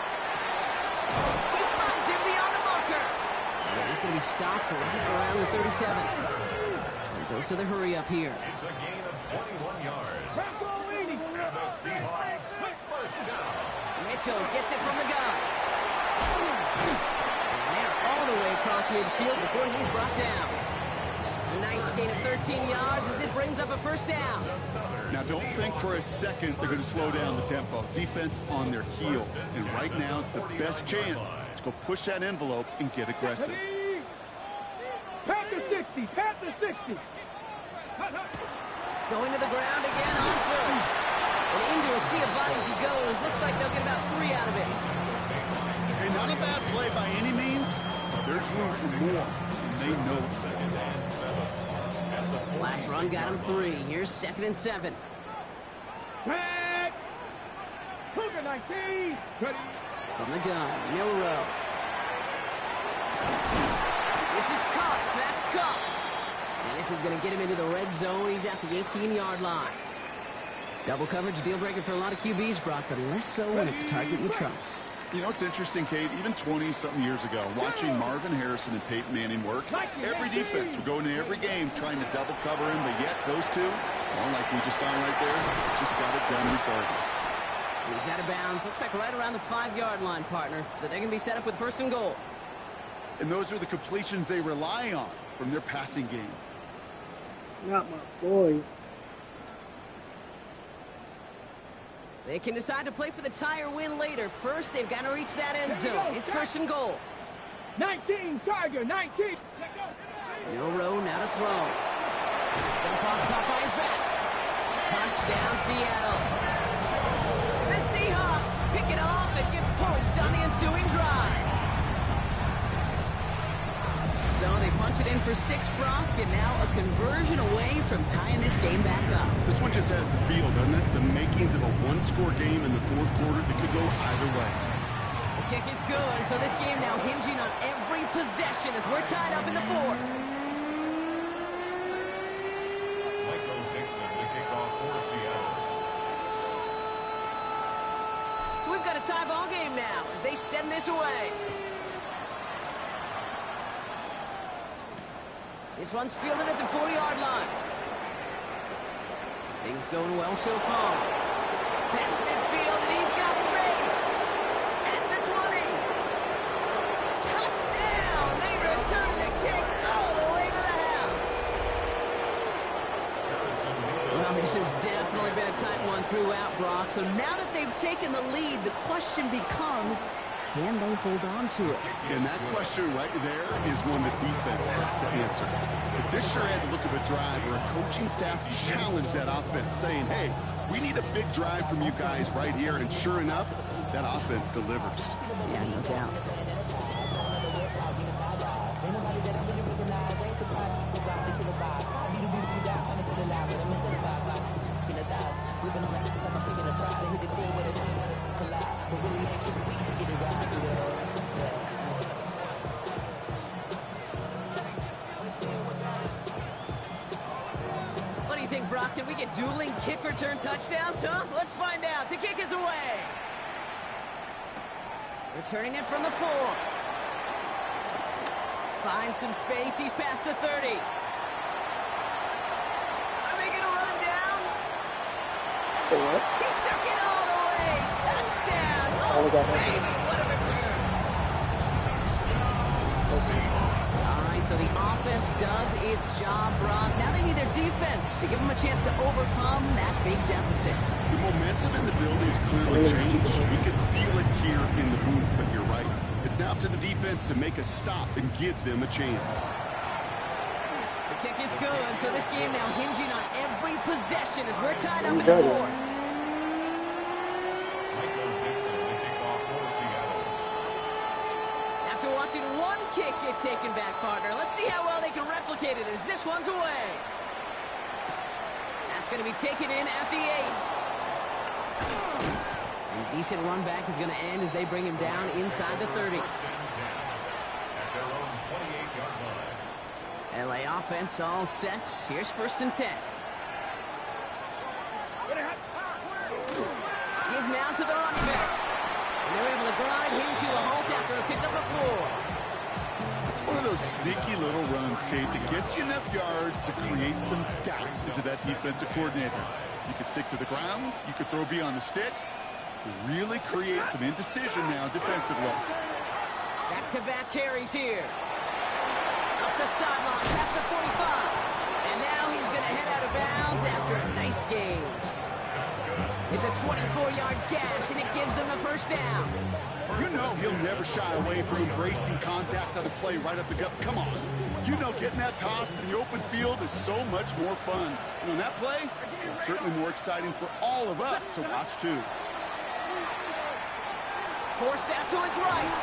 He finds him beyond the marker. And he's going to be stopped right around the 37. And dose of the hurry up here. It's a gain of 21 yards. And the Seahawks first down. Mitchell gets it from the gun. And they're all the way across midfield before he's brought down. A nice gain of 13 yards as it brings up a first down. Now, don't think for a second they're going to slow down the tempo. Defense on their heels. And right now is the best chance to go push that envelope and get aggressive. Panther 60. Going to the ground again on first. And into a sea of bodies he goes. Looks like they'll get about 3 out of it. And not a bad play by any means. There's room for more, and they know it. Last run got him 3. Here's second and 7. Tag. Cougar 19. Ready. From the gun, Milrow. This is Cup. That's Cup. And this is going to get him into the red zone. He's at the 18-yard line. Double coverage, deal breaker for a lot of QBs, Brock, but less so when it's a target you trust. You know, it's interesting, Kate, even 20-something years ago, watching Marvin Harrison and Peyton Manning work, every defense would go into every game trying to double cover him, but yet those two, well, like we just saw right there, just got it done regardless. He's out of bounds. Looks like right around the 5-yard line, partner. So they're going to be set up with first and goal. And those are the completions they rely on from their passing game. Not my boy. They can decide to play for the tie or win later. First, they've got to reach that end zone. It's first and goal. 19, Tiger, 19. No row, now to throw. Jump off Popeye's back. Touchdown, Seattle. The Seahawks pick it off and get points on the ensuing drive. So they punch it in for 6, Brock, and now a conversion away from tying this game back up. This one just has the feel, doesn't it? The makings of a one-score game in the fourth quarter that could go either way. The kick is good, so this game now hinging on every possession as we're tied up in the fourth. So we've got a tie ball game now as they send this away. This one's fielded at the 40-yard line. Things going well so far. Pass midfield, and he's got space. At the 20. Touchdown! They return the kick all the way to the house. Well, this has definitely been a tight one throughout, Brock. So now that they've taken the lead, the question becomes, can they hold on to it? And that question right there is one the defense has to answer. If this sure had the look of a drive where a coaching staff challenged that offense, saying, hey, we need a big drive from you guys right here, and sure enough, that offense delivers. Yeah, no doubt. What do you think, Brock? Can we get dueling kick return touchdowns, huh? Let's find out. The kick is away. Returning it from the 4. Finds some space. He's past the 30. Are they going to run him down? What? He took it all the way. Touchdown. Oh, baby, what a return. All right, so the offense does its job, Brock. Now they need their defense to give them a chance to overcome that big deficit. The momentum in the building is clearly changed. We can feel it here in the booth, but you're right. It's now up to the defense to make a stop and give them a chance. The kick is good, so this game now hinging on every possession as we're tied up in the fourth. After watching one kick get taken back, partner, let's see how well they can replicate it as this one's away. That's going to be taken in at the 8. A decent run back is going to end as they bring him down inside the 30. LA offense all set. Here's first and 10. Give now to the running back. And they're able to grind him to a halt after a pickup of 4. It's one of those sneaky little runs, Kate, that gets you enough yards to create some doubt into that defensive coordinator. You could stick to the ground. You could throw beyond the sticks. You really create some indecision now defensively. Back-to-back carries here. Up the sideline, past the 45. And now he's going to head out of bounds after a nice game. It's a 24-yard gash, and it gives them the first down. You know he'll never shy away from embracing contact on the play right up the gut. Come on. You know getting that toss in the open field is so much more fun. And on that play, it's certainly more exciting for all of us to watch, too. Forced out to his right.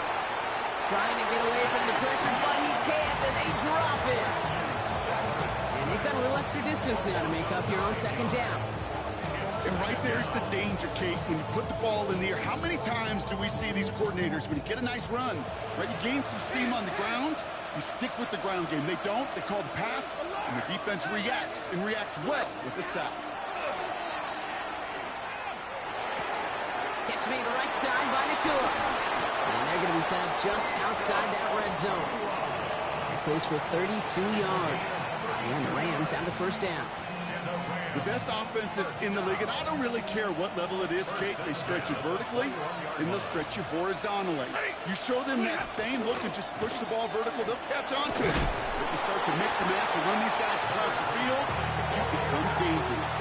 Trying to get away from the pressure, but he can't, and they drop it. And they've got a little extra distance now to make up here on second down. And right there's the danger, Kate, when you put the ball in the air. How many times do we see these coordinators, when you get a nice run, right, you gain some steam on the ground, you stick with the ground game. They don't, they call the pass, and the defense reacts, and reacts well with a sack. Catch me to the right side by Nakua. And they're going to be set up just outside that red zone. That goes for 32 yards. And the Rams have the first down. The best offenses in the league, and I don't really care what level it is, Kate. They stretch you vertically, and they'll stretch you horizontally. You show them that same look and just push the ball vertical, they'll catch on to it. If you start to mix and match and run these guys across the field, you become dangerous.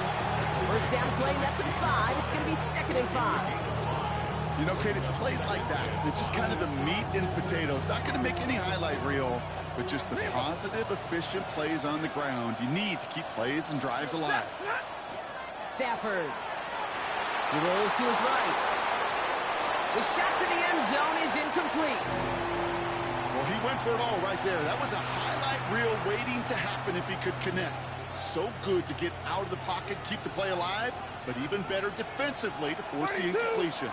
First down play, that's in 5. It's going to be 2nd and 5. You know, Kate, it's plays like that. It's just kind of the meat and potatoes. Not going to make any highlight reel, but just the positive, efficient plays on the ground. You need to keep plays and drives alive. Stafford. He rolls to his right. The shot to the end zone is incomplete. Well, he went for it all right there. That was a highlight reel waiting to happen if he could connect. So good to get out of the pocket, keep the play alive, but even better defensively to force the incompletion.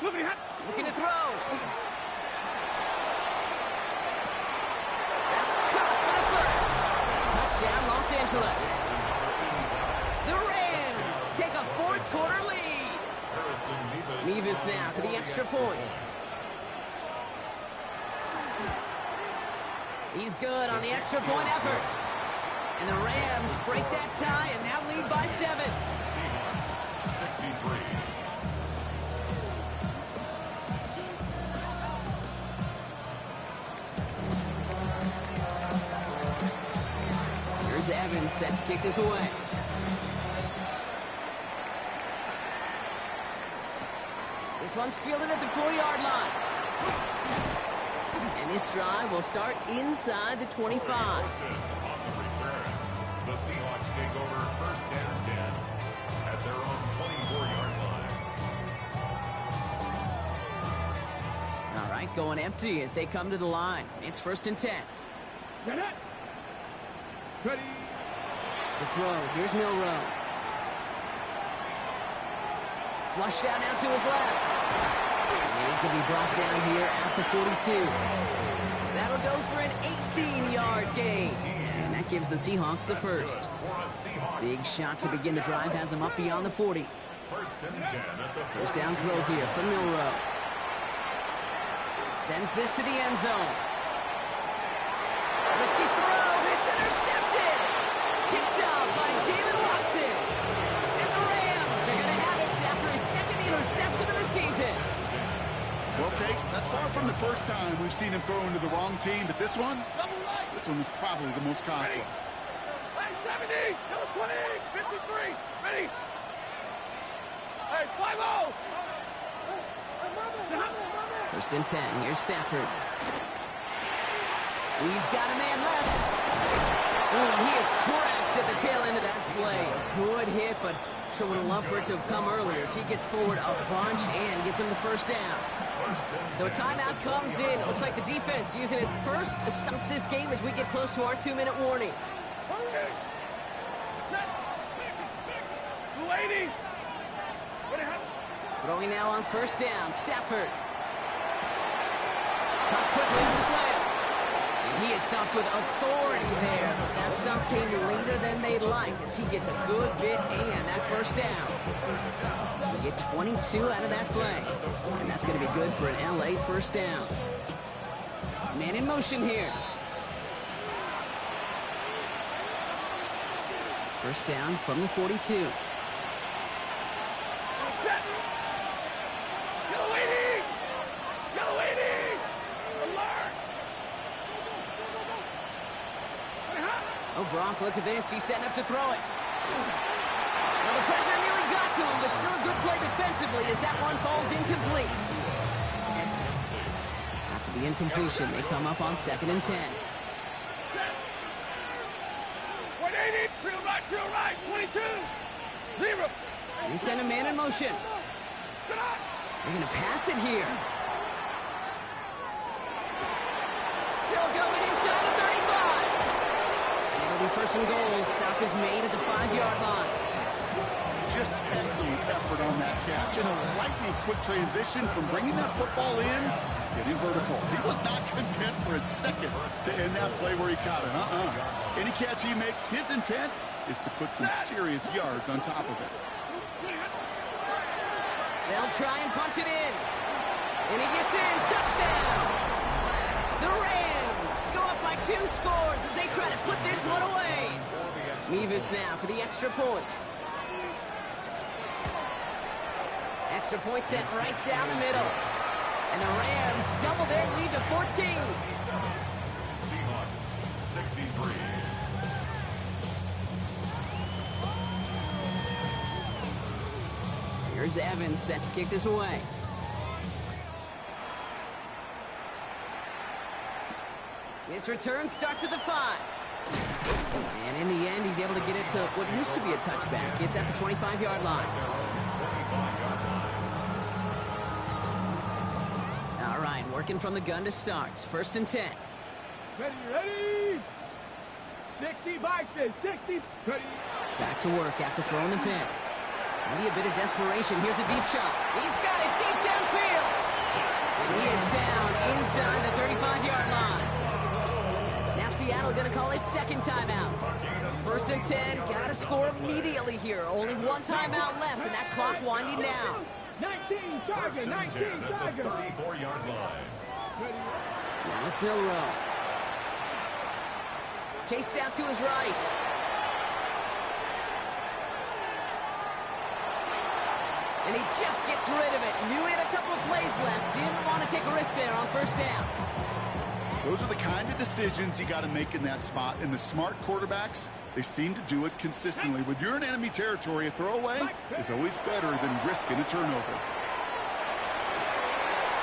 Looking to throw. That's caught for the first. Touchdown, Los Angeles. The Rams take a 4th quarter lead. Nevis now for the extra point. He's good on the extra point effort. And the Rams break that tie and now lead by 7. Seahawks 63. Here's Evans set to kick this away. This one's fielded at the 4-yard line. And this drive will start inside the 25. On the return, the Seahawks take over 1st and 10 at their own 24-yard line. All right, going empty as they come to the line. It's 1st and 10. Ready. The throw. Here's Milrow. Flushed out now to his left. And he's going to be brought down here at the 42. That'll go for an 18-yard gain. And that gives the Seahawks the first. Big shot to begin the drive has them up beyond the 40. 1st and 10 at the First down throw here from Milrow. Sends this to the end zone. Risky throw. It's intercepted. Tipped up by Jalen Watson. And the Rams are going to have it after his 2nd interception of the season. Well, Kate, that's far from the first time we've seen him throw into the wrong team, but this one was probably the most costly. Hey, 70, number 20, 53, ready. Hey, 5-0. 1st and 10. Here's Stafford. He's got a man left. Oh, he is cracked at the tail end of that play. A good hit, but sure would have loved for it to have come earlier as he gets forward a bunch and gets him the 1st down. So a timeout comes in. It looks like the defense using its first stops this game as we get close to our 2-minute warning. Throwing now on 1st down. Stafford. Caught quickly on the slant. And he is stopped with authority there. But that stop came later than they'd like as he gets a good bit and that 1st down. We get 22 out of that play. And that's going to be good for an LA 1st down. Man in motion here. 1st down from the 42. Oh, Brock, look at this. He's setting up to throw it. Well, the pressure nearly got to him, but still a good play defensively as that one falls incomplete. After the incompletion, they come up on 2nd and 10. 180, to the right, 22, 0. They send a man in motion. They're going to pass it here. Still going inside the 35. And it'll be 1st and goal. Stop is made at the 5-yard line. Just excellent effort on that catch and a lightning quick transition from bringing that football in, getting vertical. He was not content for a second to end that play where he caught it. Any catch he makes, his intent is to put some serious yards on top of it. They'll try and punch it in. And he gets in. Touchdown. The Rams go up by 2 scores as they try to put this one away. Nevis now for the extra point. Extra point set right down the middle. And the Rams double their lead to 14. Seahawks 63. Here's Evans set to kick this away. This return starts at the 5. And in the end, he's able to get it to what used to be a touchback. It's at the 25-yard line. All right, working from the gun to start. 1st and 10. Ready? 60 boxes, 60. Ready. Back to work after throwing the pick. Maybe a bit of desperation. Here's a deep shot. He's got it deep downfield. And he is down inside the 35-yard line. Now Seattle going to call it second timeout. 1st and 10. Got to score immediately here. Only one timeout left, and that clock winding down. 19 Tiger, 19 Tiger. 34-yard line. Now it's Milrow. Chased out to his right. And he just gets rid of it. Knew he had a couple of plays left. Didn't want to take a risk there on 1st down. Those are the kind of decisions you got to make in that spot. And the smart quarterbacks, they seem to do it consistently. When you're in enemy territory, a throwaway is always better than risking a turnover.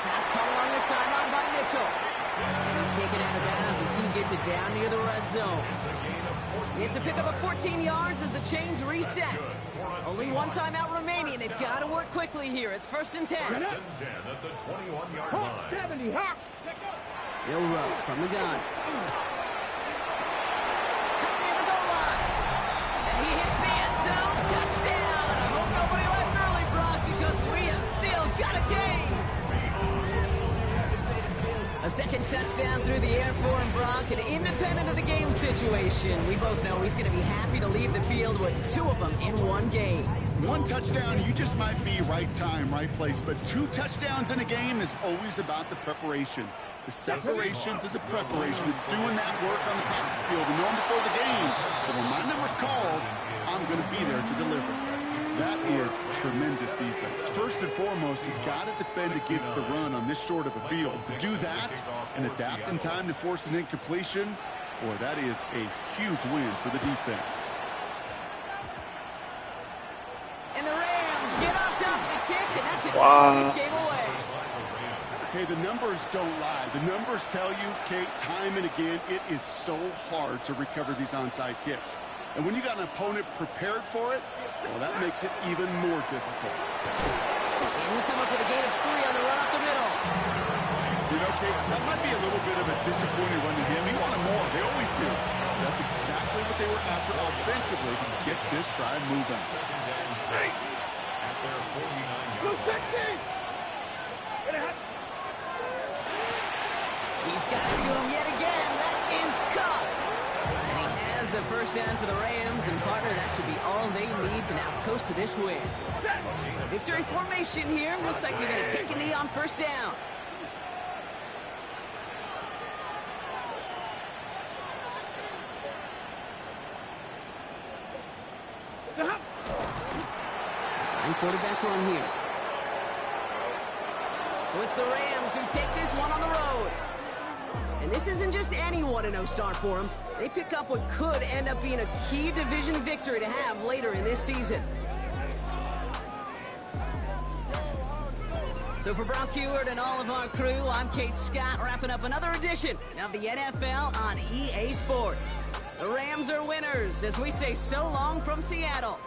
Pass caught along the sideline by Mitchell. And he's taken out of bounds as he gets it down near the red zone. It's a pickup of 14 yards as the chains reset. Only one timeout remaining. They've got to work quickly here. It's 1st and 10. 1st and 10 at the 21-yard Hawk line. 70, Hawks. Milrow from the gun. Coming near the goal line. And he hits the end zone. Touchdown. I hope nobody left early, Brock, because we have still got a game. A second touchdown through the air for him, Brock, and independent of the game situation, we both know he's going to be happy to leave the field with 2 of them in one game. One touchdown, you just might be right time, right place. But 2 touchdowns in a game is always about the preparation. The separations and the preparation. It's doing that work on the practice field and knowing before the game. But when my number's called, I'm going to be there to deliver. That is tremendous defense. First and foremost, you got to defend against the run on this short of a field. To do that and adapt in time to force an incompletion, boy, that is a huge win for the defense. And the Rams get on top of the kick, and that should pass this game away. Hey, the numbers don't lie. The numbers tell you, Kate, time and again, it is so hard to recover these onside kicks. And when you got an opponent prepared for it, well, that makes it even more difficult. And he'll come up with a gain of 3 on the run up the middle. You know, Kate, that might be a little bit of a disappointing run to him. He wanted more. They always do. That's exactly what they were after offensively to get this drive moving. Nice. At their 49-yard line. He's got it to him yet again. That is caught. And he has the 1st down for the Rams, and partner, that should be all they need to now coast to this win. Victory formation here. Looks like they're going to take a knee on 1st down. Sign quarterback run here. So it's the Rams who take this one on the road. And this isn't just any 1-0 start for them. They pick up what could end up being a key division victory to have later in this season. So for Brock Heward and all of our crew, I'm Kate Scott, wrapping up another edition of the NFL on EA Sports. The Rams are winners as we say so long from Seattle.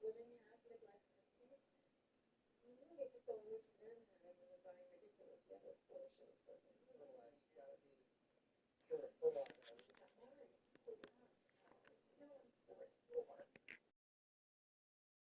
Living here after the glass. You know, it's just so loose from them having and buying ridiculous yellow clothes.